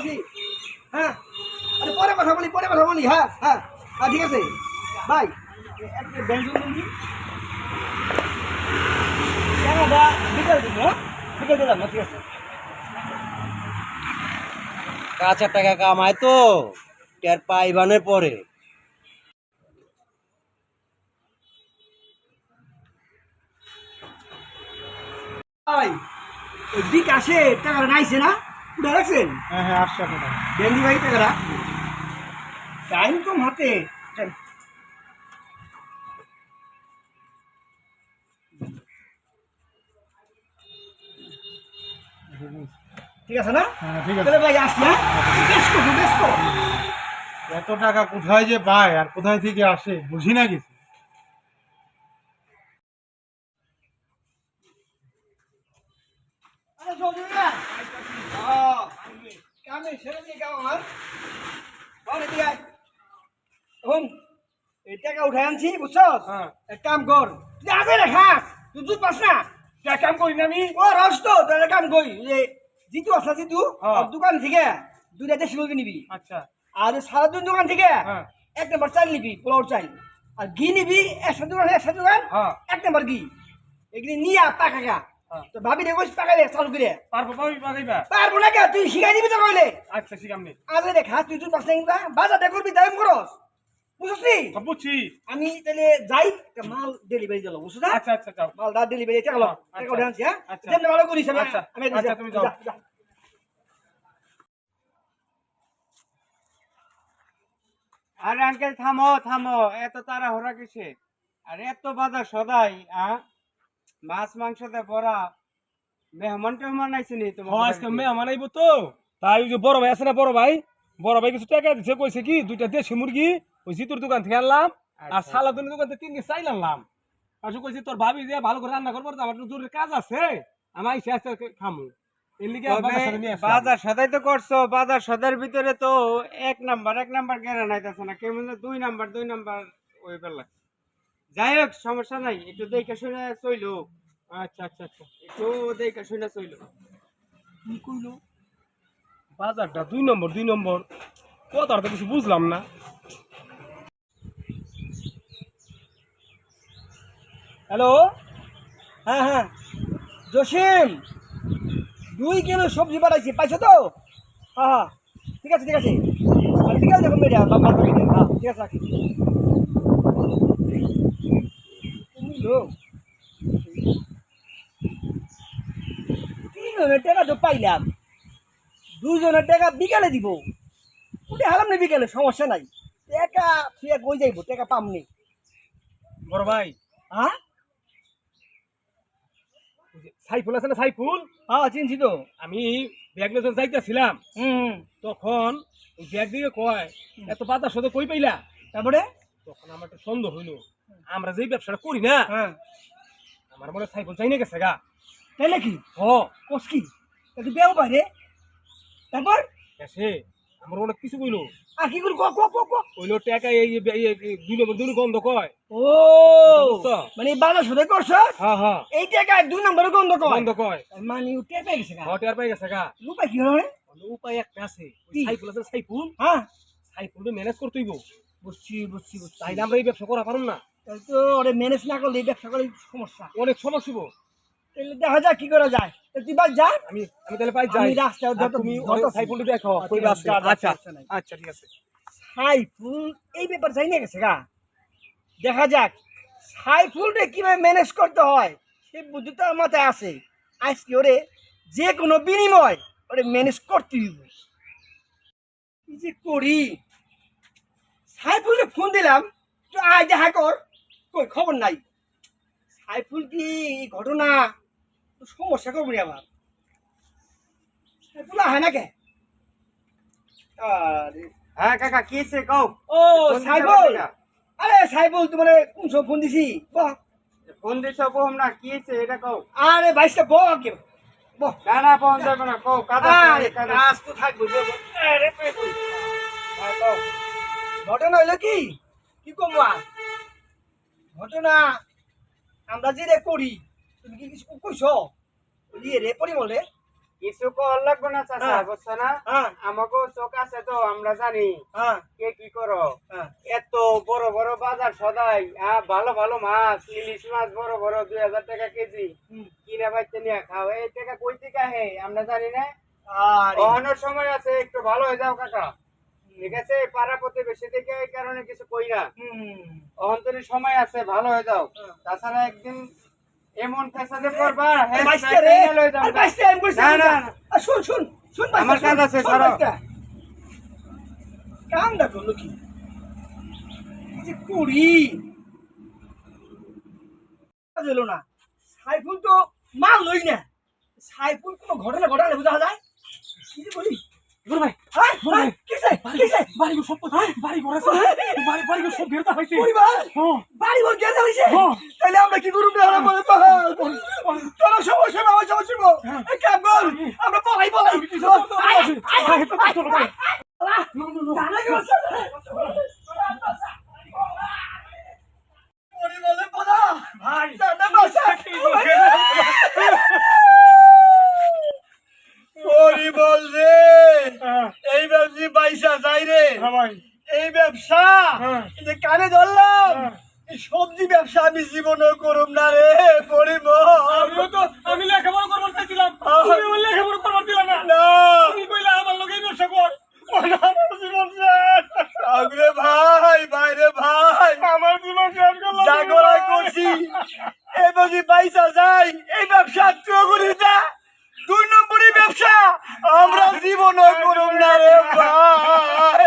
আসি। হ্যাঁ, আরে পরে কথা বলি। হ্যাঁ হ্যাঁ হ্যাঁ, ঠিক আছে ভাই। একটা ব্যঞ্জন দিন কি টাকাটা বিকেল দিন, হ্যাঁ বিকেল দিলাম না, ঠিক আছে। কাঁচা টাকা কামায় তো টের পাইবানের পরে। ভাই ওই বিকাশে টাকাটা নাইছে না, উঠে রাখছেন? হ্যাঁ হ্যাঁ, 800 টাকা। দেননি ভাই টাকাটা, টাইম কম হাতে। ঠিক আছে না? হ্যাঁ ঠিক আছে। তাহলে ভাই আসি, হ্যাঁ ব্যস্ত। এত টাকা কোথায় যে পায় আর কোথায় থেকে আসে বুঝি না কিছু। আরে জলদি না, কামে ছেড়ে দিয়ে কাম আমার বলে দিয়ে এখন এই টাকা উঠে আনছি, বুঝছস? হ্যাঁ। এক কাম কর, তুই আগে রে খাস, তুই দুধ পাস না। কাম করি না আমি। ও রস তো তাহলে কাম করি, যে জিতু আসা জিতু হ্যাঁ। ওর দোকান থেকে 2টা দেশি মুরগি নিবি, আচ্ছা। আর সারাদিন দোকান থেকে হ্যাঁ। 1 নম্বর চাল নিবি, পোলাওর চাল। আর ঘি নিবি একসাথে দোকান হ্যাঁ। 1 নম্বর ঘি। এগুলি নিয়া পাকাগা হ্যাঁ। তো ভাবি রে কইস পাকাইলে চালু করে পারবো পাইবা। পারবো না কে, তুই শিখাই দিবি তো কইলে। আচ্ছা শিখাম নি। আগে রে খাস, তুই পাস না বাজারটা করবি, দাম খরচ বুঝছিস? বুঝছি। আমি তাহলে যাই, একটা মাল ডেলিভারি দিল, বুঝছো না? আচ্ছা আচ্ছা যাও। মালটা ডেলিভারি টাকা আচ্ছা। উঠে আনছি, হ্যাঁ আচ্ছা। যেমন ভালো করিস। আচ্ছা। আমি আচ্ছা, তুমি যাও। যা। আরে আঙ্কেল থামো থামো, এত তাড়াহুড়া কিসে? আর এত বাজার সদাই মাছ মাংসতে ভরা, মেহমান টেহমান আইছে নি তোমার আজকে মেহমান আইব তো, তাই ওই যে বড় ভাই আছে না, বড় ভাই কিছু টাকা দিচ্ছে, কইছে কি 2টা দেশি মুরগি ওই জিতুর দোকান থেকে আনলাম, আর সালাদুনের দোকান থেকে 3 কেজি চাইল আনলাম। আর কইছি তোর ভাবি দিয়ে ভালো করে রান্না করবো, আমার একটু জরুরি কাজ আছে, আমি আইসি আজকে খামু। এর লিগে বাজার সদাই তো করছো, বাজার সদার ভিতরে তো এক নাম্বার গেরা নাইতেছে না, কেমন 2 নাম্বার ওই বেলা। যাই হোক সমস্যা নাই, একটু দেখে শুনে চইলো। আচ্ছা আচ্ছা আচ্ছা। একটু দেখে শুনে চইলো। কি কইলো বাজারটা 2 নম্বর কথাটা তো কিছু বুঝলাম না। হ্যালো, হ্যাঁ হ্যাঁ জসিম, 2 কিলো সবজি পাঠাইছি, পাইছো তো? হ্যাঁ হ্যাঁ ঠিক আছে আর বিকাল দেখুন মেয়েটা বাবা, হ্যাঁ ঠিক আছে রাখি। তুমি লোক 3 জনের টাকা তো পাইলাম, 2 জনের টাকা বিকালে দিব, উঠে হারাম না বিকালে, সমস্যা নাই। টাকা ফিয়া কই যাইব, টাকা পামনি। বড় ভাই হ্যাঁ সাইফুল আছে না, সাইফুল, হ্যাঁ চিনছি তো। আমি ব্যাগ নিয়ে যাইতেছিলাম, হুম তখন ওই ব্যাগ দিকে কয় এত বাজার সাথে কই পাইলা? তারপরে তখন আমার একটা সন্দেহ হইলো, আমরা যেই ব্যবসাটা করি না, হ্যাঁ আমার মনে হয় সাইফুল চাই না গেছে গা। তাইলে কি হ কোস কি, তুই বেও বাইরে, তারপর গেছে, আমার অনেক কিছু কইলো, আর কি করবো কইলো টাকা এই 2 নম্বর 2 গন্ধ কয়। ও বুঝছো? মানে বাজার সাথে করছো হ্যাঁ হ্যাঁ এই টাকা 2 নম্বরে গন্ধ কর, গন্ধ কয়, মানে উঠে পেয়ে গেছে গা। হট আর পাই গেছে গা। উপায় কি হবে? উপায় একটা আছে, ওই কি? সাইফুল আছে, হ্যাঁ সাইফুলটা ম্যানেজ করতে হইব, বুঝছি তাইলে আমরা এই ব্যবসা করা পারুম না, তাই তো ওরে ম্যানেজ না করলে এই ব্যবসা করে সমস্যা। অনেক সমস্যা হইব। তাহলে দেখা যাক কি করা যায়, তা তুই বাদ যা, আমি তাহলে পাই যাই, আমি রাস্তায় আর তুমি সাইফুলটা দেখো কই রাস্তা। আচ্ছা আচ্ছা ঠিক আছে। সাইফুল এই ব্যাপার যাই না গেছে গা, দেখা যাক সাইফুলটা কিভাবে ম্যানেজ করতে হয়, সেই বুদ্ধি তো আমার মাথায় আছে। আজকে ওরে যে কোনো বিনিময় ওরে ম্যানেজ করতে হইব। কি যে করি, সাইফুলকে ফোন দিলাম, তো আয় দেখা কর, কই খবর নাই। সাইফুল কি এই ঘটনা তো সমস্যা করবো রে আবার, সাইফুল আহে না কে? আরে হ্যাঁ কাকা কি হইছে কও? ও সাইফুল, আরে সাইফুল তোমার কোন সব ফোন দিছি, বাহ ফোন দিছো বহম না, কি হইছে এটা কও। আরে বাইশটা বহ কে বহ। না ফোন দেবে না, কও কাদা আরে কাজ তো থাকবে, আরে হ্যাঁ কও। ঘটনা হইলো কি, কি কমু আর ঘটনা, আমরা যে রে করি, তুমি কি কিছু কইছো? ইয়ে রে পরিমলে কিছু কর লাগবে না চাচা, হ্যাঁ। বুঝছো না? হ্যাঁ আমাকে চোখ আছে তো, আমরা জানি হ্যাঁ কে কি করো। হ্যাঁ এত বড় বড় বাজার সদাই, ভালো ভালো মাছ, ইলিশ মাছ বড় বড় 2000 টাকা কেজি কিনে বাইতে নিয়ে খাও। এই টাকা কই থেকে হে আমরা জানি না। আরে অহনের সময় আছে, একটু ভালো হয়ে যাও কাকা, ঠিক আছে? পাড়া প্রতিবেশী থেকে এই কারণে কিছু কই না। অহন্তরের সময় আছে, ভালো হয়ে যাও। তাছাড়া একদিন এমন ফেসাদে পড়বা, হ্যাঁ, বাইস্তা রে সাইকেল হয়ে যাও। বাইস্তা আমি কইছি না, না, না। শুন শুন শুন বাইস্তা, আমার কাজ শুন, আছে, শুন ছাড়ো। বাইস্তা। কামটা করলো কি এই যে কুড়ি কাজ হলো না। সাইফুল তো মাল লই না, সাইফুল কোনো ঘটনা ঘটালে বোঝা যায় কি যে বলি বড় ভাই হ্যাঁ হ্যাঁ কিসে কিসে বাড়ি সব বাড়ি ঘর আছে বাড়ি সব বেরতা হয়েছে পরিবার হ্যাঁ বাড়ি বল গেছে হইছে হ্যাঁ। তাহলে আমরা কি করব না বলে তোর সমস্যা না আমার সমস্যা গো এই কাম বল আমরা পড়াই বলাই জানা গেছে পরিবারে পড়া ভাই জানা বাসা পরিবার রে এই ব্যবসা পয়সা যাই রে ভাই এই ব্যবসা এই যে কানে ধরলাম এই সবজি ব্যবসা আমি জীবনে করুম না রে পরিবার আমিও তো আমি লেখাপড়া করবার চাইছিলাম তুমি আমার লেখাপড়া করবার দিলা না না তুমি কইলা আমার লগেই ব্যবসা কর আমার জীবন শেষ আগরে ভাই ভাইরে ভাই আমার জীবন শেষ করলাম জাগরাই করছি এই বগি পয়সা যাই এই ব্যবসা চুরি দা 2 নম্বরই ব্যবসা আমরা জীবনে করুম না রে ভাই